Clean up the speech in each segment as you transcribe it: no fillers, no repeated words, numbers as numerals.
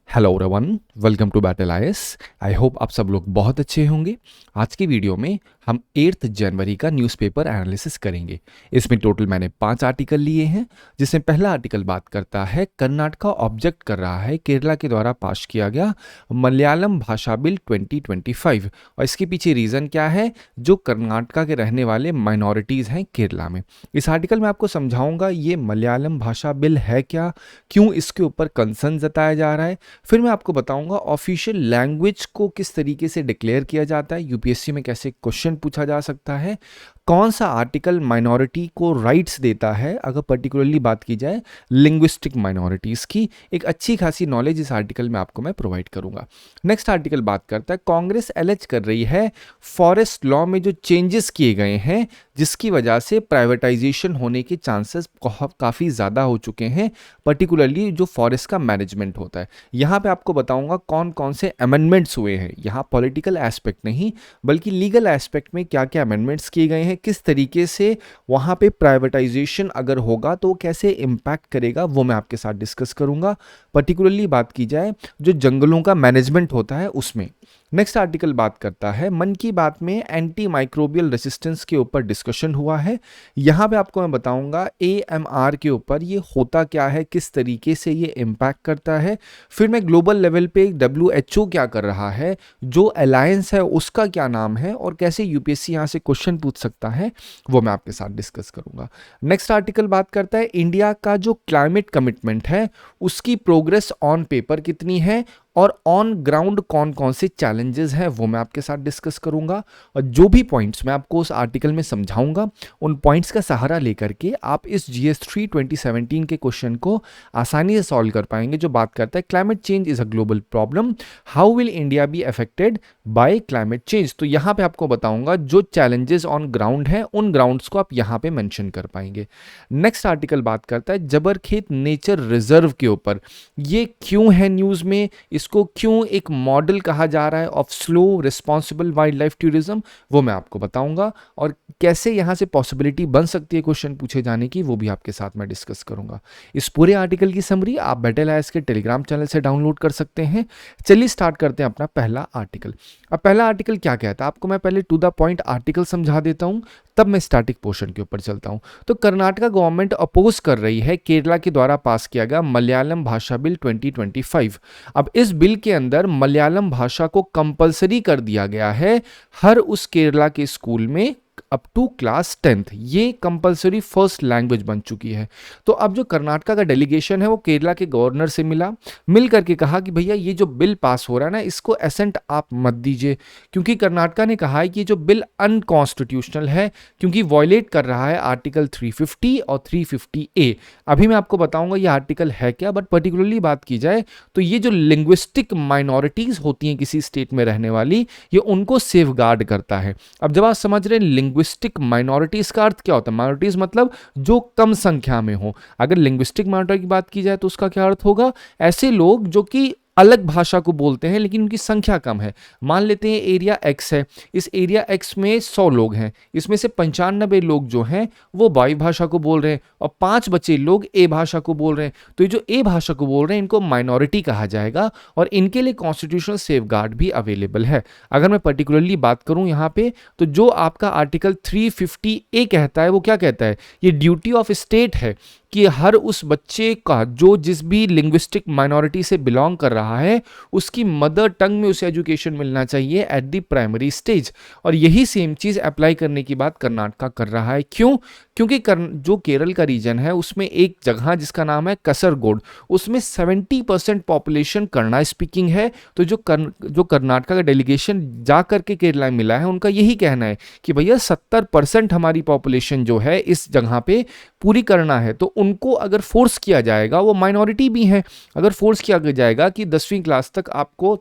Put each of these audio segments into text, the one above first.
Hello everyone, welcome to battle IAS. I hope आप सब लोग बहुत अच्छे होंगे। आज की वीडियो में हम 8 जनवरी का न्यूज़पेपर एनालिसिस करेंगे। इसमें टोटल मैंने 5 आर्टिकल लिए हैं, जिसमें पहला आर्टिकल बात करता है कर्नाटका ऑब्जेक्ट कर रहा है केरला के द्वारा पास किया गया मलयालम भाषा बिल 2025 और इसके पीछे रीज़न क्या है, जो कर्नाटका के रहने वाले माइनॉरिटीज़ हैं केरला में। इस आर्टिकल में आपको समझाऊंगा ये मलयालम भाषा बिल है क्या, क्यों इसके ऊपर कंसर्न जताया जा रहा है। फिर मैं आपको बताऊंगा ऑफिशियल लैंग्वेज को किस तरीके से डिक्लेयर किया जाता है, यूपीएससी में कैसे क्वेश्चन पूछा जा सकता है, कौन सा आर्टिकल माइनॉरिटी को राइट्स देता है, अगर पर्टिकुलरली बात की जाए लिंग्विस्टिक माइनॉरिटीज़ की। एक अच्छी खासी नॉलेज इस आर्टिकल में आपको मैं प्रोवाइड करूंगा। नेक्स्ट आर्टिकल बात करता है कांग्रेस एलेज कर रही है फॉरेस्ट लॉ में जो चेंजेस किए गए हैं, जिसकी वजह से प्राइवेटाइजेशन होने के चांसेस काफ़ी ज़्यादा हो चुके हैं, पर्टिकुलरली जो फॉरेस्ट का मैनेजमेंट होता है। यहाँ पे आपको बताऊंगा कौन कौन से अमेंडमेंट्स हुए हैं, यहाँ पॉलिटिकल एस्पेक्ट नहीं बल्कि लीगल एस्पेक्ट में क्या क्या अमेंडमेंट्स किए गए हैं, किस तरीके से वहाँ पे प्राइवेटाइजेशन अगर होगा तो कैसे इम्पैक्ट करेगा, वो मैं आपके साथ डिस्कस करूँगा। पर्टिकुलरली बात की जाए जो जंगलों का मैनेजमेंट होता है उसमें। नेक्स्ट आर्टिकल बात करता है मन की बात में एंटी माइक्रोबियल रेसिस्टेंस के ऊपर डिस्कशन हुआ है। यहाँ पे आपको मैं बताऊंगा AMR के ऊपर ये होता क्या है, किस तरीके से ये इम्पैक्ट करता है। फिर मैं ग्लोबल लेवल पे WHO क्या कर रहा है, जो अलायंस है उसका क्या नाम है और कैसे यूपीएससी यहाँ से क्वेश्चन पूछ सकता है, वो मैं आपके साथ डिस्कस करूंगा। नेक्स्ट आर्टिकल बात करता है इंडिया का जो क्लाइमेट कमिटमेंट है उसकी प्रोग्रेस ऑन पेपर कितनी है और ऑन ग्राउंड कौन कौन से चैलेंजेस हैं, वो मैं आपके साथ डिस्कस करूंगा। और जो भी पॉइंट्स मैं आपको उस आर्टिकल में समझाऊंगा, उन पॉइंट्स का सहारा लेकर के आप इस GS3 2017 के क्वेश्चन को आसानी से सॉल्व कर पाएंगे, जो बात करता है climate change is a global problem, how will India be affected by climate change. तो यहाँ पे आपको बताऊंगा जो चैलेंजेस ऑन ग्राउंड हैं, उन ग्राउंड्स को आप यहाँ पे मेंशन कर पाएंगे। नेक्स्ट आर्टिकल बात करता है जबरखेत नेचर रिजर्व के ऊपर, ये क्यों है न्यूज़ में, इसको क्यों एक मॉडल कहा जा रहा है of slow responsible wild life tourism, वो मैं आपको बताऊंगा। और कैसे यहाँ से पॉसिबिलिटी बन सकती है क्वेश्चन पूछे जाने की, वो भी आपके साथ मैं डिस्कस करूंगा। इस पूरे आर्टिकल की समरी आप बैटल आईएएस के टेलीग्राम चैनल से डाउनलोड कर सकते हैं। चलिए स्टार्ट करते हैं अपना पहला आर्टिकल। अब पहला आर्टिकल क्या कहता है, आपको मैं पहले टू द पॉइंट आर्टिकल समझा देता हूँ, तब मैं स्टैटिक पोर्शन के ऊपर चलता हूँ। तो कर्नाटका गवर्नमेंट अपोज कर रही है केरला के द्वारा पास किया गया मलयालम भाषा बिल 2025। अब इस बिल के अंदर मलयालम भाषा को कंपलसरी कर दिया गया है हर उस केरला के स्कूल में अप टू क्लास 10th, ये कंपलसरी फर्स्ट लैंग्वेज बन चुकी है। तो अब जो कर्नाटका का डेलीगेशन है वो केरला के गवर्नर से मिल करके कहा कि भैया ये जो बिल पास हो रहा है ना, इसको एसेंट आप मत दीजिए, क्योंकि कर्नाटका ने कहा है कि ये जो बिल अनकॉन्स्टिट्यूशनल है, क्योंकि वॉयलेट कर रहा है आर्टिकल 350 और 350A। अभी मैं आपको बताऊंगा ये आर्टिकल है क्या, बट पर्टिकुलरली बात की जाए तो ये जो लिंग्विस्टिक माइनॉरिटीज होती हैं किसी स्टेट में रहने वाली, ये उनको सेफगार्ड करता है। अब जब आप समझ रहे हैं लिंग्विस्टिक माइनॉरिटीज का अर्थ क्या होता है, माइनॉरिटीज मतलब जो कम संख्या में हो। अगर लिंग्विस्टिक माइनॉरिटी की बात की जाए तो उसका क्या अर्थ होगा, ऐसे लोग जो कि अलग भाषा को बोलते हैं लेकिन उनकी संख्या कम है। मान लेते हैं एरिया X है, इस एरिया X में 100 लोग हैं, इसमें से 95 लोग जो हैं वो वाई भाषा को बोल रहे हैं और 5 बचे लोग ए भाषा को बोल रहे हैं। तो ये जो ए भाषा को बोल रहे हैं इनको माइनॉरिटी कहा जाएगा और इनके लिए कॉन्स्टिट्यूशनल सेफगार्ड भी अवेलेबल है। अगर मैं पर्टिकुलरली बात करूं यहाँ पे, तो जो आपका आर्टिकल 350A कहता है वो क्या कहता है, ये ड्यूटी ऑफ स्टेट है कि हर उस बच्चे का जो जिस भी लिंग्विस्टिक माइनॉरिटी से बिलोंग कर रहा है उसकी मदर टंग में उसे एजुकेशन मिलना चाहिए एट द प्राइमरी स्टेज। और यही सेम चीज़ अप्लाई करने की बात कर्नाटका कर रहा है। क्यों? क्योंकि जो केरल का रीजन है उसमें एक जगह जिसका नाम है कसरगोड, उसमें 70% पॉपुलेशन कन्नड़ा स्पीकिंग है। तो जो कर्नाटका का डेलीगेशन जा करके केरला में मिला है, उनका यही कहना है कि भैया 70% हमारी पॉपुलेशन जो है इस जगह पे पूरी करना है। तो उनको अगर फोर्स किया जाएगा, वो माइनॉरिटी भी हैं, अगर फोर्स किया जाएगा कि 10वीं क्लास तक आपको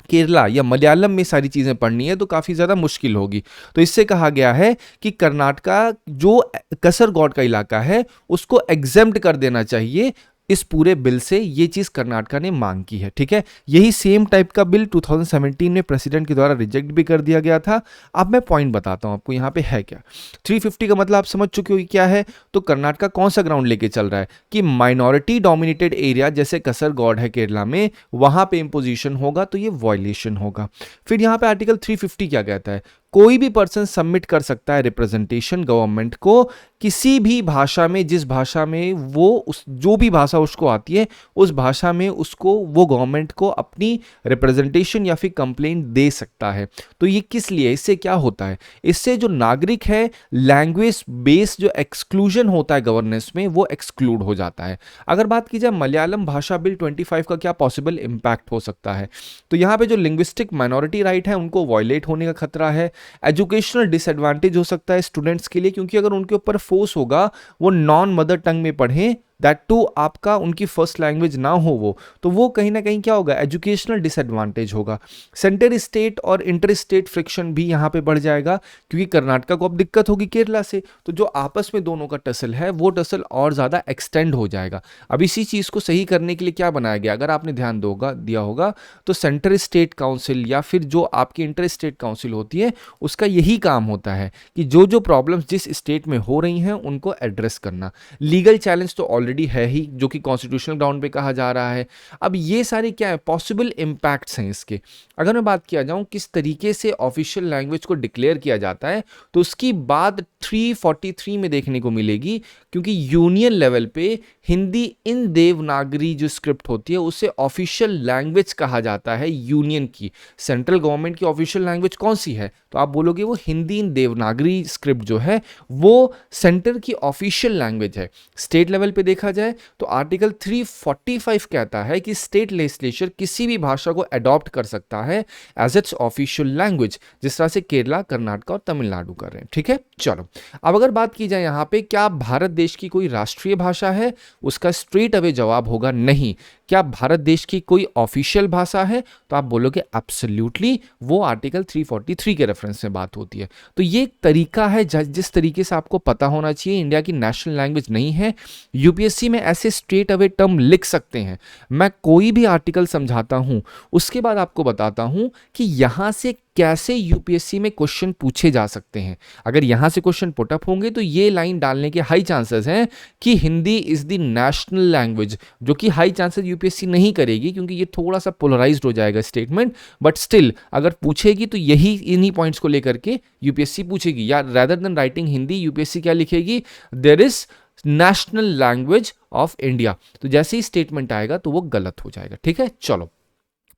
केरला या मलयालम में सारी चीज़ें पढ़नी है, तो काफ़ी ज़्यादा मुश्किल होगी। तो इससे कहा गया है कि कर्नाटका जो कसरगोड का इलाका है उसको एग्जेम्प्ट कर देना चाहिए इस पूरे बिल से ये चीज कर्नाटका ने मांग की है, ठीक है। यही सेम टाइप का बिल 2017 में प्रेसिडेंट के द्वारा रिजेक्ट भी कर दिया गया था। अब मैं पॉइंट बताता हूं आपको यहाँ पे है क्या। 350 का मतलब आप समझ चुके हो कि क्या है। तो कर्नाटका कौन सा ग्राउंड लेके चल रहा है कि माइनॉरिटी डोमिनेटेड एरिया जैसे कसरगोड है केरला में, वहां पे इंपोजिशन होगा तो ये वॉयलेशन होगा। फिर यहाँ पे आर्टिकल 350 क्या कहता है, कोई भी पर्सन सबमिट कर सकता है रिप्रेजेंटेशन गवर्नमेंट को किसी भी भाषा में, जिस भाषा में वो उस जो भी भाषा उसको आती है उस भाषा में उसको वो गवर्नमेंट को अपनी रिप्रेजेंटेशन या फिर कंप्लेंट दे सकता है। तो ये किस लिए, इससे क्या होता है, इससे जो नागरिक है लैंग्वेज बेस्ड जो एक्सक्लूजन होता है गवर्नेंस में वो एक्सक्लूड हो जाता है। अगर बात की जाए मलयालम भाषा बिल 25 का क्या पॉसिबल इंपैक्ट हो सकता है, तो यहाँ पे जो लिंग्विस्टिक माइनॉरिटी राइट है उनको वॉयलेट होने का खतरा है। एजुकेशनल डिसएडवांटेज हो सकता है स्टूडेंट्स के लिए, क्योंकि अगर उनके ऊपर फोर्स होगा वो नॉन मदर टंग में पढ़ें, दैट टू आपका उनकी फर्स्ट लैंग्वेज ना हो वो वो कहीं ना कहीं क्या होगा, एजुकेशनल डिसएडवांटेज होगा। सेंटर स्टेट और इंटर स्टेट फ्रिक्शन भी यहाँ पे बढ़ जाएगा, क्योंकि कर्नाटका को अब दिक्कत होगी केरला से, तो जो आपस में दोनों का टसल है वो टसल और ज़्यादा एक्सटेंड हो जाएगा। अब इसी चीज़ को सही करने के लिए क्या बनाया गया, अगर आपने ध्यान दिया होगा तो सेंटर स्टेट काउंसिल या फिर जो आपकी इंटर स्टेट काउंसिल होती है उसका यही काम होता है कि जो जो प्रॉब्लम्स जिस स्टेट में हो रही हैं उनको एड्रेस करना। लीगल चैलेंज तो ऑलरेडी है ही, जो कि कॉन्स्टिट्यूशनल ग्राउंड पे कहा जा रहा है। अब ये सारे क्या है, पॉसिबल इंपैक्ट्स हैं इसके। अगर मैं बात किया जाऊं किस तरीके से ऑफिशियल लैंग्वेज को डिक्लेयर किया जाता है, तो उसकी बात 343 में देखने को मिलेगी, क्योंकि यूनियन लेवल पे हिंदी इन देवनागरी जो स्क्रिप्ट होती है उसे ऑफिशियल लैंग्वेज कहा जाता है यूनियन की। सेंट्रल गवर्नमेंट की ऑफिशियल लैंग्वेज कौन सी है, तो आप बोलोगे वो हिंदी इन देवनागरी स्क्रिप्ट जो है वो सेंटर की ऑफिशियल लैंग्वेज है। स्टेट लेवल पे देखा जाए तो आर्टिकल 345 कहता है कि स्टेट लेजिस्लेचर किसी भी भाषा को अडॉप्ट कर सकता है एज इट्स ऑफिशियल लैंग्वेज, जिस तरह से केरला, कर्नाटक और तमिलनाडु कर रहे हैं, ठीक है। चलो अब अगर बात की जाए यहाँ पे क्या भारत देश की कोई राष्ट्रीय भाषा है, उसका स्ट्रेट अवे जवाब होगा नहीं। क्या भारत देश की कोई ऑफिशियल भाषा है, तो आप बोलोगे एब्सोल्युटली, वो आर्टिकल 343 के रेफरेंस में बात होती है। तो ये एक तरीका है जिस तरीके से आपको पता होना चाहिए इंडिया की नेशनल लैंग्वेज नहीं है। यूपीएससी में ऐसे स्ट्रेट अवे टर्म लिख सकते हैं। मैं कोई भी आर्टिकल समझाता हूं उसके बाद आपको बताता हूं कि यहां से कैसे यूपीएससी में क्वेश्चन पूछे जा सकते हैं। अगर यहां से क्वेश्चन पुटअप होंगे तो ये लाइन डालने के हाई चांसेस हैं कि Hindi is the national language, जो कि हाई चांसेस यूपीएससी नहीं करेगी क्योंकि ये थोड़ा सा पोलराइज्ड हो जाएगा स्टेटमेंट। बट स्टिल अगर पूछेगी तो यही इन्हीं पॉइंट्स को लेकर के यूपीएससी पूछेगी, या rather than writing Hindi UPSC क्या लिखेगी, there is national language of India. तो जैसे ही स्टेटमेंट आएगा तो वो गलत हो जाएगा, ठीक है। चलो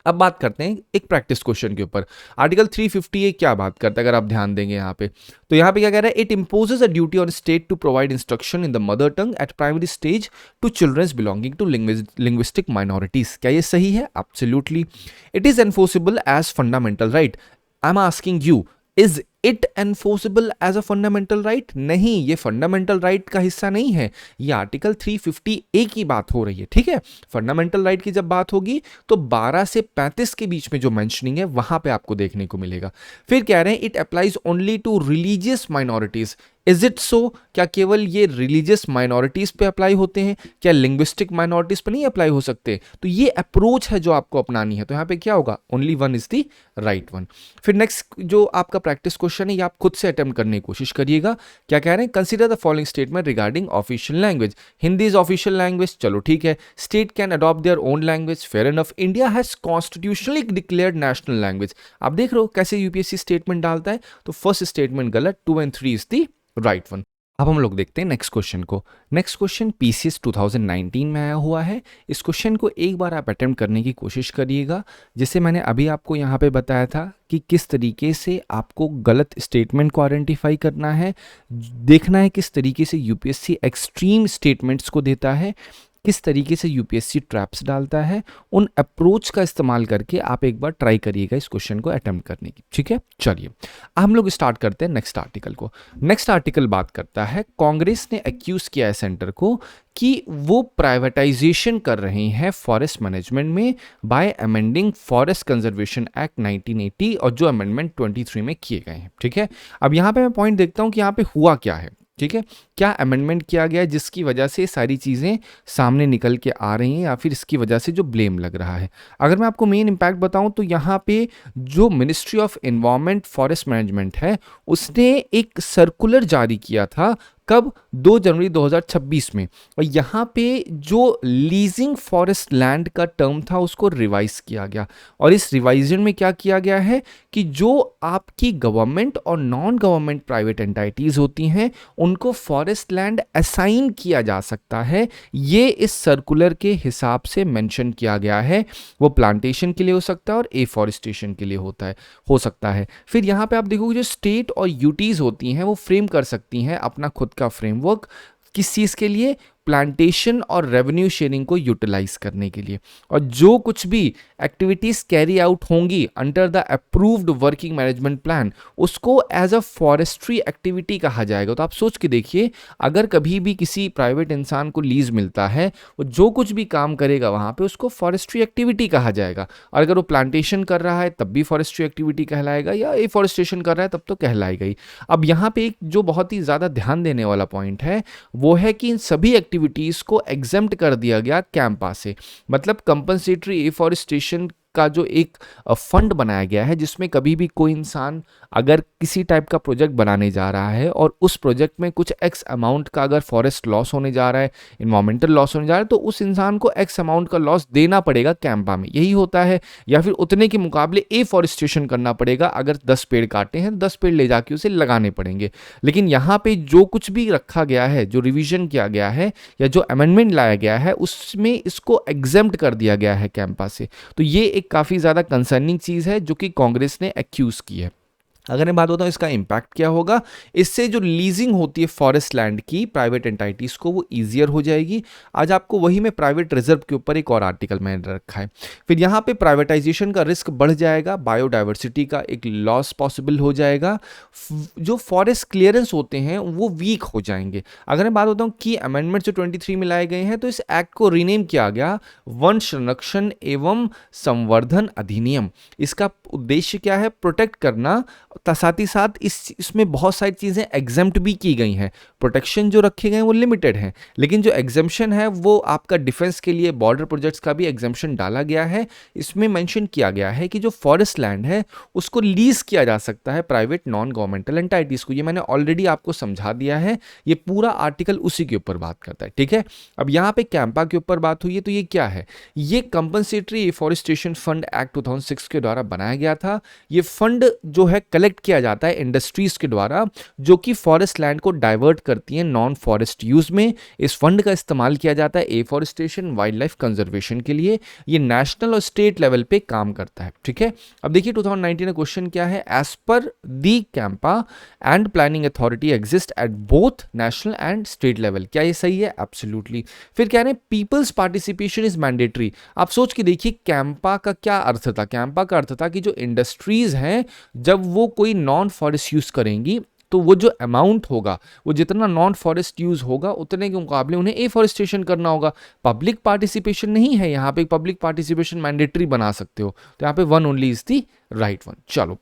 अब बात करते हैं एक प्रैक्टिस क्वेश्चन के ऊपर। आर्टिकल 358 क्या बात करता है, अगर आप ध्यान देंगे यहाँ पे, तो यहाँ पे क्या कह रहा है, it imposes a duty on state to provide instruction in the mother tongue at primary stage to childrens belonging to linguistic minorities. क्या ये सही है? Absolutely. It is enforceable as fundamental right. I am asking you, is it enforceable as a fundamental right? नहीं, ये fundamental right का हिस्सा नहीं है। ये आर्टिकल 350A की बात हो रही है, ठीक है। फंडामेंटल राइट की जब बात होगी तो 12 से 35 के बीच में जो मेंशनिंग है वहां पे आपको देखने को मिलेगा। फिर कह रहे हैं it applies only to religious minorities. Is it so? क्या केवल ये रिलीजियस माइनॉरिटीज पे अप्लाई होते हैं? क्या लिंग्विस्टिक माइनॉरिटीज पे नहीं अप्लाई हो सकते? तो ये अप्रोच है जो आपको अपनानी है। तो यहाँ पे क्या होगा, only one is the right one. फिर नेक्स्ट जो आपका प्रैक्टिस क्वेश्चन है ये आप खुद से अटेम्प्ट करने की कोशिश करिएगा। क्या कह रहे हैं, consider the following statement regarding official language. Hindi is official language, चलो ठीक है। State can adopt their own language, fair enough. India has constitutionally declared national language. आप देख रहे हो कैसे यूपीएससी स्टेटमेंट डालता है। तो फर्स्ट स्टेटमेंट गलत, 2 और 3 इज द राइट वन। अब हम लोग देखते हैं नेक्स्ट क्वेश्चन को। नेक्स्ट क्वेश्चन पीसीएस 2019 में आया हुआ है। इस क्वेश्चन को एक बार आप अटेम्प्ट करने की कोशिश करिएगा। जैसे मैंने अभी आपको यहाँ पे बताया था कि किस तरीके से आपको गलत स्टेटमेंट को आइडेंटिफाई करना है, देखना है किस तरीके से यूपीएससी एक्सट्रीम स्टेटमेंट्स को देता है, किस तरीके से यूपीएससी ट्रैप्स डालता है। उन अप्रोच का इस्तेमाल करके आप एक बार ट्राई करिएगा इस क्वेश्चन को अटेम्प्ट करने की, ठीक है। चलिए हम लोग स्टार्ट करते हैं नेक्स्ट आर्टिकल को। नेक्स्ट आर्टिकल बात करता है, कांग्रेस ने एक्यूज किया है सेंटर को कि वो प्राइवेटाइजेशन कर रहे हैं फॉरेस्ट मैनेजमेंट में bye amending forest conservation act 1980 और जो अमेंडमेंट 23 में किए गए हैं, ठीक है। अब यहाँ पे मैं पॉइंट देखता हूँ कि यहाँ पे हुआ क्या है। ठीक है, क्या अमेंडमेंट किया गया है जिसकी वजह से सारी चीज़ें सामने निकल के आ रही हैं या फिर इसकी वजह से जो ब्लेम लग रहा है। अगर मैं आपको मेन इम्पैक्ट बताऊं तो यहाँ पे जो ministry of environment forest management है उसने एक सर्कुलर जारी किया था, कब? 2 जनवरी 2026 में। और यहाँ पे जो लीजिंग फॉरेस्ट लैंड का टर्म था उसको रिवाइज किया गया, और इस रिवाइजन में क्या किया गया है कि जो आपकी गवर्नमेंट और नॉन गवर्नमेंट प्राइवेट एंटाइटीज होती हैं उनको फॉरेस्ट लैंड असाइन किया जा सकता है, ये इस सर्कुलर के हिसाब से मेंशन किया गया है। वो प्लांटेशन के लिए हो सकता है और एफॉरेस्टेशन के लिए हो सकता है। फिर यहाँ पे आप देखोगे जो स्टेट और यूटीज होती हैं वो फ्रेम कर सकती हैं अपना खुद का फ्रेमवर्क, किस चीज़ के लिए? प्लांटेशन और रेवेन्यू शेयरिंग को यूटिलाइज करने के लिए। और जो कुछ भी एक्टिविटीज कैरी आउट होंगी under the approved working management plan उसको एज अ फॉरेस्ट्री एक्टिविटी कहा जाएगा। तो आप सोच के देखिए, अगर कभी भी किसी प्राइवेट इंसान को लीज मिलता है, वो जो कुछ भी काम करेगा वहां पे उसको फॉरेस्ट्री एक्टिविटी कहा जाएगा। और अगर वो प्लांटेशन कर रहा है तब भी फॉरेस्ट्री एक्टिविटी कहलाएगा, या एफॉरेस्टेशन कर रहा है तब तो कहलाएगा ही। अब यहाँ पे एक जो बहुत ही ज़्यादा ध्यान देने वाला पॉइंट है वो है कि इन सभी एक्टिविटीज को एग्जेम्प्ट कर दिया गया कैंपा से। मतलब कंपनसेटरी एफॉरेस्टेशन का जो एक फंड बनाया गया है जिसमें कभी भी कोई इंसान अगर किसी टाइप का प्रोजेक्ट बनाने जा रहा है और उस प्रोजेक्ट में कुछ एक्स अमाउंट का अगर फॉरेस्ट लॉस होने जा रहा है, इन्वायरमेंटल लॉस होने जा रहा है, तो उस इंसान को एक्स अमाउंट का लॉस देना पड़ेगा कैंपा में, यही होता है। या फिर उतने के मुकाबले एफॉरेस्टेशन करना पड़ेगा, अगर 10 पेड़ काटे हैं 10 पेड़ ले जाके उसे लगाने पड़ेंगे। लेकिन यहाँ पे जो कुछ भी रखा गया है, जो रिविजन किया गया है या जो अमेंडमेंट लाया गया है उसमें इसको एग्जेम्प्ट कर दिया गया है कैंपा से। तो ये एक काफ़ी ज़्यादा कंसर्निंग चीज़ है जो कि कांग्रेस ने एक्यूज़ की है। अगर मैं बात बताऊं इसका इम्पैक्ट क्या होगा, इससे जो लीजिंग होती है फॉरेस्ट लैंड की प्राइवेट एंटाइटीज को वो ईजियर हो जाएगी। आज आपको वही में प्राइवेट रिजर्व के ऊपर एक और आर्टिकल मैंने रखा है। फिर यहाँ पे प्राइवेटाइजेशन का रिस्क बढ़ जाएगा, बायोडाइवर्सिटी का एक लॉस पॉसिबल हो जाएगा, जो फॉरेस्ट क्लियरेंस होते हैं वो वीक हो जाएंगे। अगर मैं बात बताऊँ कि अमेंडमेंट जो 23 में लाए गए हैं तो इस एक्ट को रीनेम किया गया वन संरक्षण एवं संवर्धन अधिनियम। इसका उद्देश्य क्या है? प्रोटेक्ट करना, साथ ही साथ इसमें बहुत सारी चीज़ें एग्जेम्प्ट भी की गई हैं। प्रोटेक्शन जो रखे गए हैं वो लिमिटेड हैं, लेकिन जो एग्जेम्पशन है वो आपका डिफेंस के लिए बॉर्डर प्रोजेक्ट्स का भी एग्जेम्पशन डाला गया है। इसमें मेंशन किया गया है कि जो फॉरेस्ट लैंड है उसको लीज किया जा सकता है प्राइवेट नॉन गवर्नमेंटल एंटाइटीज को। ये मैंने ऑलरेडी आपको समझा दिया है, ये पूरा आर्टिकल उसी के ऊपर बात करता है। ठीक है, अब यहाँ पे कैंपा के ऊपर बात हुई है, तो ये क्या है? ये कंपनसेटरी एफॉरेस्टेशन फंड एक्ट 2006 के द्वारा बनाया गया था। ये फंड जो है कलेक्ट किया जाता है इंडस्ट्रीज के द्वारा जो कि फॉरेस्ट लैंड को डाइवर्ट करती हैं नॉन फॉरेस्ट यूज में। इस फंड का इस्तेमाल किया जाता है एफॉरेस्टेशन, वाइल्ड लाइफ कंजर्वेशन के लिए। ये नेशनल और स्टेट लेवल पे काम करता है। ठीक है, अब देखिए 2019 का क्वेश्चन क्या है? As per the CAMPA and planning authority exist at both national and state level. क्या ये सही है? एब्सोल्युटली। फिर क्या है? People's participation is mandatory. आप सोच के देखिए कैंपा का क्या अर्थ था? कैंपा का अर्थ था कि जो इंडस्ट्रीज हैं जब वो कोई नॉन फॉरेस्ट यूज करेंगी तो वो जो अमाउंट होगा, वो जितना नॉन फॉरेस्ट यूज होगा उतने के मुकाबले उन्हें एफॉरेस्टेशन करना होगा। पब्लिक पार्टिसिपेशन नहीं है यहाँ पे, पब्लिक पार्टिसिपेशन मैंडेटरी बना सकते हो, तो यहाँ पे one only is the right one. चलो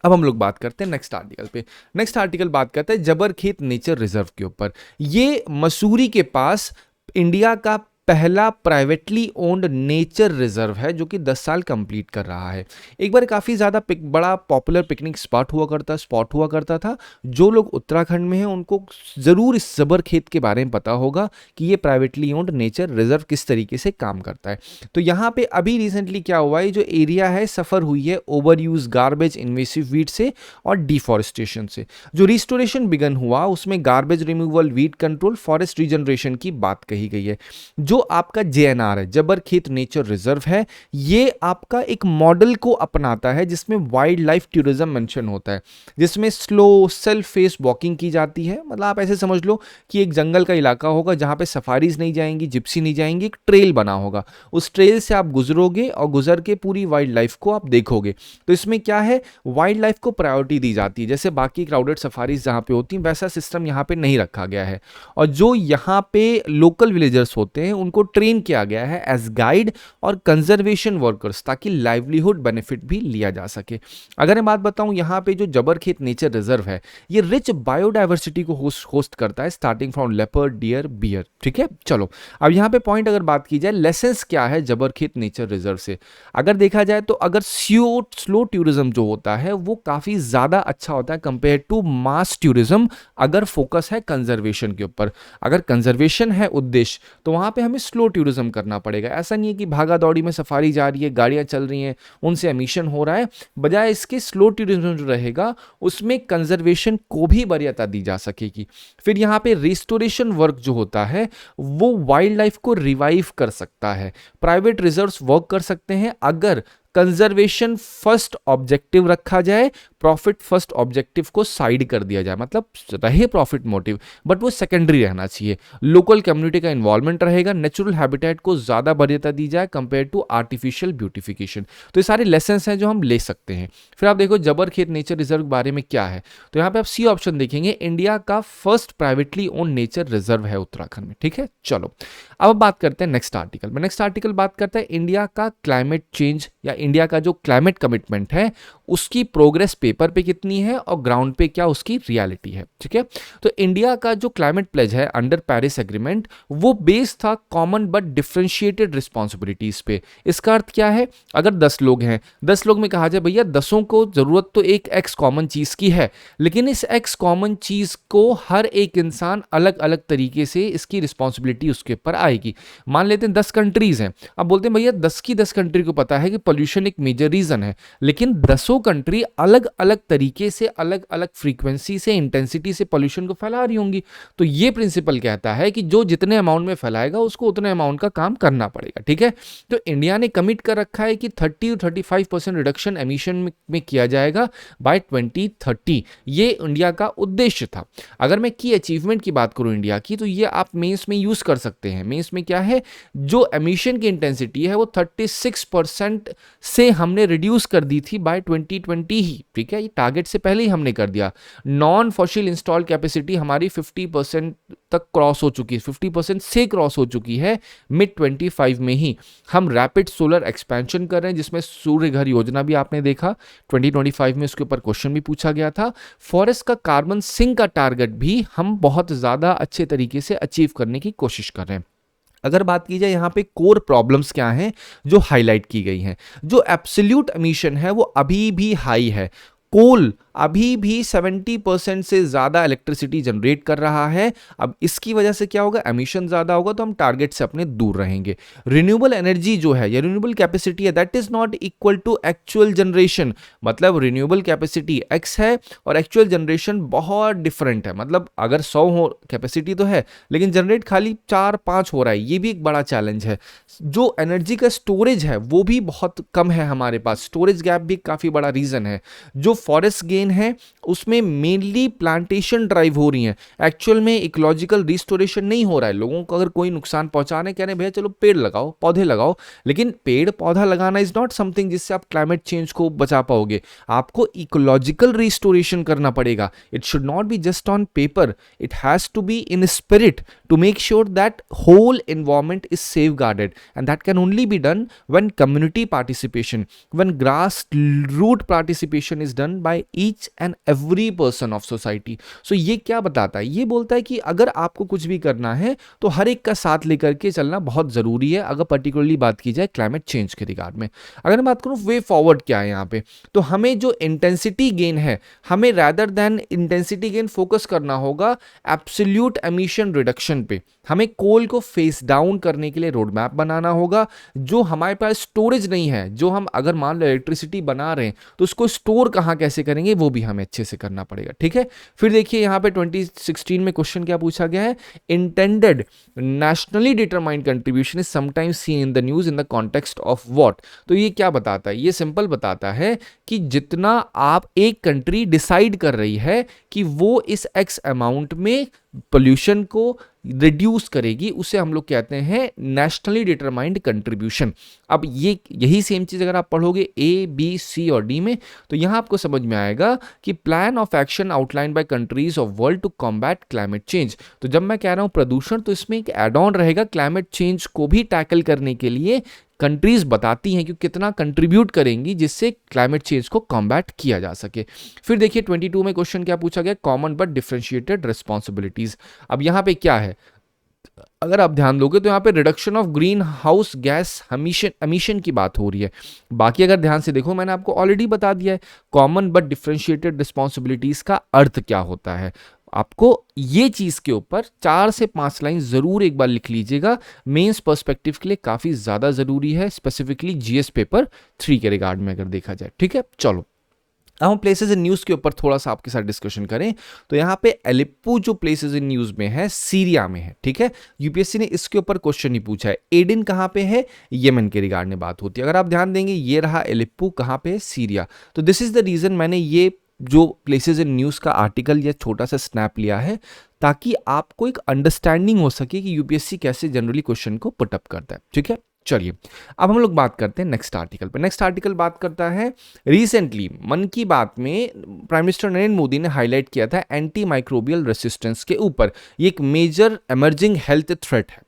अब हम लोग बात करते हैं नेक्स्ट आर्टिकल पे। नेक्स्ट आर्टिकल बात करता है जबरखेत नेचर रिजर्व के ऊपर। ये मसूरी के पास इंडिया का पहला प्राइवेटली ओन्ड नेचर रिजर्व है जो कि 10 साल कंप्लीट कर रहा है। एक बार काफ़ी ज़्यादा बड़ा पॉपुलर पिकनिक स्पॉट हुआ करता था। जो लोग उत्तराखंड में हैं उनको ज़रूर इस जबरखेत के बारे में पता होगा कि ये प्राइवेटली ओन्ड नेचर रिजर्व किस तरीके से काम करता है। तो यहाँ पे अभी रिसेंटली क्या हुआ है, जो एरिया है सफ़र हुई है over use, garbage, invasive weed से और डिफॉरेस्टेशन से। जो रिस्टोरेशन बिगन हुआ उसमें garbage removal, weed control, forest regeneration की बात कही गई है। जो आपका जेएनआर है, जबरखेत नेचर रिजर्व है, ये आपका एक मॉडल को अपनाता है जिसमें वाइल्ड लाइफ टूरिज्म मेंशन होता है, जिसमें स्लो सेल्फ फेस वॉकिंग की जाती है। मतलब आप ऐसे समझ लो कि एक जंगल का इलाका होगा जहां पे सफारीज नहीं जाएंगी, जिप्सी नहीं जाएंगी, एक ट्रेल बना होगा, उस ट्रेल से आप गुजरोगे और गुजर के पूरी वाइल्ड लाइफ को आप देखोगे। तो इसमें क्या है, वाइल्ड लाइफ को प्रायोरिटी दी जाती है। जैसे बाकी क्राउडेड सफारीज जहां पे होती हैं वैसा सिस्टम यहाँ पे नहीं रखा गया है। और जो यहाँ पे लोकल विलेजर्स होते हैं उनको ट्रेन किया गया है एज गाइड और कंजर्वेशन वर्कर्स, ताकि लाइवलीहुड बेनिफिट भी लिया जा सके। अगर मैं बात बताऊं, यहाँ पे जो जबरखेत नेचर रिजर्व है ये रिच बायोडाइवर्सिटी को होस्ट करता है, starting from leopard, deer, bear. ठीक है, चलो अब यहाँ पे पॉइंट अगर बात की जाए, लेसन्स क्या है जबरखेत नेचर रिजर्व से, अगर देखा जाए तो अगर स्लो टूरिज्म जो होता है वो काफी ज्यादा अच्छा होता है कंपेयर टू मास टूरिज्म, अगर फोकस है कंजर्वेशन के ऊपर। अगर कंजर्वेशन है उद्देश्य तो वहां पे हमें स्लो टूरिज्म करना पड़ेगा। ऐसा नहीं है कि भागा दौड़ी में सफारी जा रही है, गाड़ियां चल रही हैं, उनसे एमिशन हो रहा है, बजाय इसके स्लो टूरिज्म जो रहेगा उसमें कंजर्वेशन को भी वरीयता दी जा सकेगी। फिर यहाँ पे रिस्टोरेशन वर्क जो होता है वो वाइल्ड लाइफ को रिवाइव कर सकता है। प्राइवेट रिजर्व्स वर्क कर सकते हैं अगर कंजर्वेशन फर्स्ट ऑब्जेक्टिव रखा जाए, प्रॉफिट फर्स्ट ऑब्जेक्टिव को साइड कर दिया जाए, मतलब रहे प्रॉफिट मोटिव बट वो सेकेंडरी रहना चाहिए। लोकल कम्युनिटी का इन्वॉल्वमेंट रहेगा, नेचुरल हैबिटेट को ज्यादा वरीयता दी जाए कंपेयर टू आर्टिफिशियल ब्यूटिफिकेशन। तो ये सारे लेसन्स हैं जो हम ले सकते हैं। फिर आप देखो जबरखेत नेचर रिजर्व के बारे में क्या है, तो यहाँ पे आप सी ऑप्शन देखेंगे, इंडिया का first privately own nature reserve है उत्तराखंड में। ठीक है, चलो अब बात करते हैं नेक्स्ट आर्टिकल में। नेक्स्ट आर्टिकल बात करता है इंडिया का क्लाइमेट चेंज या इंडिया का जो क्लाइमेट कमिटमेंट है उसकी प्रोग्रेस पेपर पे कितनी है और ग्राउंड पे क्या उसकी रियलिटी है। ठीक है, तो इंडिया का जो क्लाइमेट प्लेज है अंडर पेरिस एग्रीमेंट वो बेस्ड था कॉमन बट डिफरेंशिएटेड रिस्पॉन्सिबिलिटीज पे। इसका अर्थ क्या है, अगर 10 लोग हैं, 10 लोग में कहा जाए भैया 10 को जरूरत तो एक एक्स कॉमन चीज की है, लेकिन इस एक्स कॉमन चीज को हर एक इंसान अलग अलग तरीके से इसकी रिस्पॉन्सिबिलिटी उसके ऊपर आएगी। मान लेते हैं 10 कंट्रीज हैं, अब बोलते हैं भैया 10 की 10 कंट्री को पता है कि पोल्यूशन एक मेजर रीजन है, लेकिन 10 कंट्री अलग अलग तरीके से, अलग अलग फ्रीक्वेंसी से, इंटेंसिटी से पोल्यूशन को फैला रही होंगी। तो ये प्रिंसिपल कहता है कि जो जितने अमाउंट में फैलाएगा उसको उतने अमाउंट का काम करना पड़ेगा। ठीक है, तो इंडिया ने कमिट कर रखा है कि 30-35% रिडक्शन एमिशन में किया जाएगा बाय 2030। ये इंडिया का उद्देश्य था। अगर मैं की अचीवमेंट की बात करूं इंडिया की, तो ये आप मेंस में यूज कर सकते हैं। मेंस में क्या है, जो एमिशन की इंटेंसिटी है वो 36% से हमने रिड्यूस कर दी थी बाय 2020 ही। ठीक है, ये टारगेट से पहले ही हमने कर दिया। नॉन फॉसिल इंस्टॉल कैपेसिटी हमारी 50% तक क्रॉस हो चुकी है, 50% से क्रॉस हो चुकी है मिड 25 में ही। हम रैपिड सोलर एक्सपेंशन कर रहे हैं, जिसमें सूर्य घर योजना भी आपने देखा 2025 में, उसके ऊपर क्वेश्चन भी पूछा गया था। फॉरेस्ट का कार्बन सिंक का टारगेट भी हम बहुत ज्यादा अच्छे तरीके से अचीव करने की कोशिश कर रहे हैं। अगर बात की जाए यहाँ पे कोर प्रॉब्लम्स क्या हैं जो हाईलाइट की गई हैं, जो एब्सोल्यूट एमिशन है वो अभी भी हाई है। कोल अभी भी 70% से ज़्यादा इलेक्ट्रिसिटी जनरेट कर रहा है। अब इसकी वजह से क्या होगा, एमिशन ज़्यादा होगा तो हम टारगेट से अपने दूर रहेंगे। रिन्यूएबल एनर्जी जो है या रिन्यूएबल कैपेसिटी है that is not equal to actual generation, मतलब रिन्यूएबल कैपेसिटी x है और एक्चुअल जनरेशन बहुत डिफरेंट है। मतलब अगर 100 हो कैपेसिटी तो है लेकिन जनरेट खाली 4-5 हो रहा है, ये भी एक बड़ा चैलेंज है। जो एनर्जी का स्टोरेज है वो भी बहुत कम है हमारे पास, स्टोरेज गैप भी काफ़ी बड़ा रीज़न है। जो फॉरेस्ट गेन है उसमें मेनली प्लांटेशन ड्राइव हो रही है, एक्चुअल में इकोलॉजिकल रिस्टोरेशन नहीं हो रहा है। लोगों को अगर कोई नुकसान पहुंचाने कह रहे हैं भैया चलो पेड़ लगाओ, पौधे लगाओ, लेकिन पेड़ पौधा लगाना इज नॉट समथिंग जिससे आप क्लाइमेट चेंज को बचा पाओगे। आपको इकोलॉजिकल रिस्टोरेशन करना पड़ेगा। It should not be just on paper, it has to be in spirit to make sure that whole environment is safeguarded, and that can only be done when community participation, when grass root participation is done by each and every person of society. So ये क्या बताता है, ये बोलता है कि अगर आपको कुछ भी करना है तो हर एक का साथ लेकर के चलना बहुत जरूरी है, अगर पर्टिकुलरली बात की जाए क्लाइमेट चेंज के रिगार्ड में। अगर मैं बात करूं वे फॉरवर्ड क्या है यहाँ पे, तो हमें जो इंटेंसिटी गेन है, हमें rather than intensity gain focus करना होगा एब्सोल्यूट एमिशन रिडक्शन पे। हमें कोल को फेस डाउन करने के लिए रोड मैप बनाना होगा। जो हमारे पास स्टोरेज नहीं है, जो हम अगर मान लो इलेक्ट्रिसिटी बना रहे हैं तो उसको स्टोर कहाँ कैसे करेंगे वो भी हमें अच्छे से करना पड़ेगा। ठीक है, फिर देखिए यहाँ पे 2016 में क्वेश्चन क्या पूछा गया है, intended nationally determined contribution is sometimes seen in the news in the context of what. तो ये क्या बताता है, ये सिंपल बताता है कि जितना आप एक कंट्री डिसाइड कर रही है कि वो इस एक्स अमाउंट में पोल्यूशन को रिड्यूस करेगी, उसे हम लोग कहते हैं नेशनली डिटरमाइंड कंट्रीब्यूशन। अब ये यही सेम चीज़ अगर आप पढ़ोगे ए बी सी और डी में, तो यहाँ आपको समझ में आएगा कि plan of action outline by countries of world to combat climate change. तो जब मैं कह रहा हूँ प्रदूषण, तो इसमें एक एड ऑन रहेगा, क्लाइमेट चेंज को भी टैकल करने के लिए कंट्रीज बताती हैं कि कितना कंट्रीब्यूट करेंगी जिससे क्लाइमेट चेंज को कॉम्बैट किया जा सके। फिर देखिए 22 में क्वेश्चन क्या पूछा गया, कॉमन बट डिफरेंशिएटेड रिस्पॉन्सिबिलिटीज। अब यहाँ पे क्या है, अगर आप ध्यान दोगे तो यहाँ पे reduction of green house gas emission की बात हो रही है। बाकी अगर ध्यान से देखो, मैंने आपको ऑलरेडी बता दिया है कॉमन बट डिफरेंशिएटेड रिस्पॉन्सिबिलिटीज का अर्थ क्या होता है। आपको ये चीज के ऊपर 4 से 5 लाइन जरूर एक बार लिख लीजिएगा, मेंस पर्सपेक्टिव के लिए काफी ज्यादा जरूरी है, स्पेसिफिकली जीएस पेपर 3 के रिगार्ड में अगर देखा जाए। ठीक है, चलो अब हम प्लेसेस इन न्यूज़ के ऊपर थोड़ा सा आपके साथ डिस्कशन करें। तो यहाँ पे एलिप्पो जो प्लेसेस इन न्यूज़ में है, सीरिया में है। ठीक है, यूपीएससी ने इसके ऊपर क्वेश्चन ही पूछा है। एडिन कहाँ पे है, यमन के रिगार्ड में बात होती है। अगर आप ध्यान देंगे, ये रहा एलिप्पो, कहाँ पे है, सीरिया। तो दिस इज द रीजन मैंने ये जो प्लेसेस इन न्यूज़ का आर्टिकल या छोटा सा स्नैप लिया है, ताकि आपको एक अंडरस्टैंडिंग हो सके कि यूपीएससी कैसे जनरली क्वेश्चन को पुटअप करता है। ठीक है, चलिए अब हम लोग बात करते हैं नेक्स्ट आर्टिकल पे। नेक्स्ट आर्टिकल बात करता है, रिसेंटली मन की बात में प्राइम मिनिस्टर नरेंद्र मोदी ने हाईलाइट किया था एंटी माइक्रोबियल रेसिस्टेंस के ऊपर। ये एक मेजर इमर्जिंग हेल्थ थ्रेट है।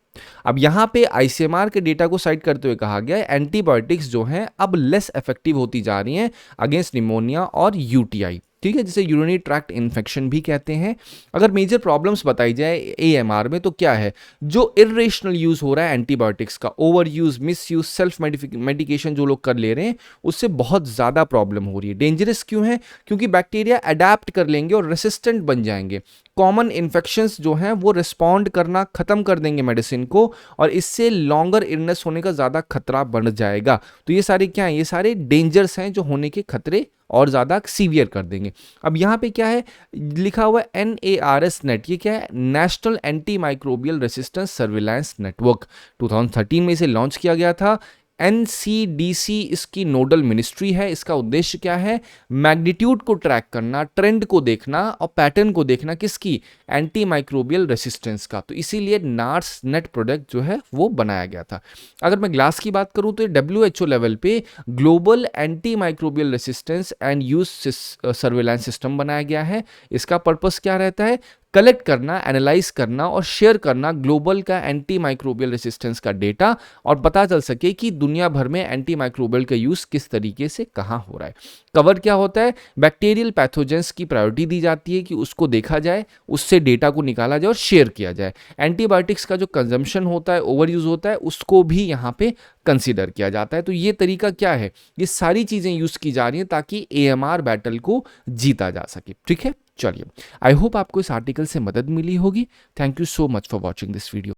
अब यहाँ पे आईसीएमआर के डेटा को साइड करते हुए कहा गया है एंटीबायोटिक्स जो हैं अब लेस इफेक्टिव होती जा रही हैं अगेंस्ट निमोनिया और यूटीआई। ठीक है, जिसे यूरिनरी ट्रैक्ट इन्फेक्शन भी कहते हैं। अगर मेजर प्रॉब्लम्स बताई जाए एएमआर में, तो क्या है, जो इरेशनल यूज हो रहा है एंटीबायोटिक्स का, over use, miss use, self medication जो लोग कर ले रहे हैं, उससे बहुत ज़्यादा प्रॉब्लम हो रही है। डेंजरस क्यों है, क्योंकि बैक्टीरिया अडेप्ट कर लेंगे और रेसिस्टेंट बन जाएंगे। कॉमन इन्फेक्शंस जो हैं वो रिस्पॉन्ड करना खत्म कर देंगे मेडिसिन को, और इससे लॉन्गर इलनेस होने का ज़्यादा खतरा बढ़ जाएगा। तो ये सारे क्या हैं, ये सारे डेंजर्स हैं जो होने के खतरे और ज़्यादा सीवियर कर देंगे। अब यहाँ पे क्या है लिखा हुआ है, NARS नेट। ये क्या है, national anti microbial resistance surveillance network. 2013 में इसे लॉन्च किया गया था। NCDC इसकी नोडल मिनिस्ट्री है। इसका उद्देश्य क्या है, मैग्नीट्यूड को ट्रैक करना, ट्रेंड को देखना और पैटर्न को देखना, किसकी, एंटी माइक्रोबियल रेसिस्टेंस का। तो इसीलिए नार्स नेट प्रोडक्ट जो है वो बनाया गया था। अगर मैं ग्लास की बात करूं, तो ये WHO लेवल पे global anti microbial resistance and use surveillance system बनाया गया है। इसका पर्पस क्या रहता है, कलेक्ट करना, एनालाइज करना और शेयर करना ग्लोबल का एंटी माइक्रोबियल रेसिस्टेंस का डेटा, और पता चल सके कि दुनिया भर में एंटी माइक्रोबियल का यूज किस तरीके से कहाँ हो रहा है। कवर क्या होता है, बैक्टीरियल पैथोजेंस की प्रायोरिटी दी जाती है कि उसको देखा जाए, उससे डेटा को निकाला जाए और शेयर किया जाए। एंटीबायोटिक्स का जो कंजम्पशन होता है, ओवर यूज होता है, उसको भी यहाँ पे कंसीडर किया जाता है। तो ये तरीका क्या है, ये सारी चीजें यूज की जा रही हैं ताकि AMR बैटल को जीता जा सके। ठीक है, चलिए आई होप आपको इस आर्टिकल से मदद मिली होगी। Thank you so much for watching this video.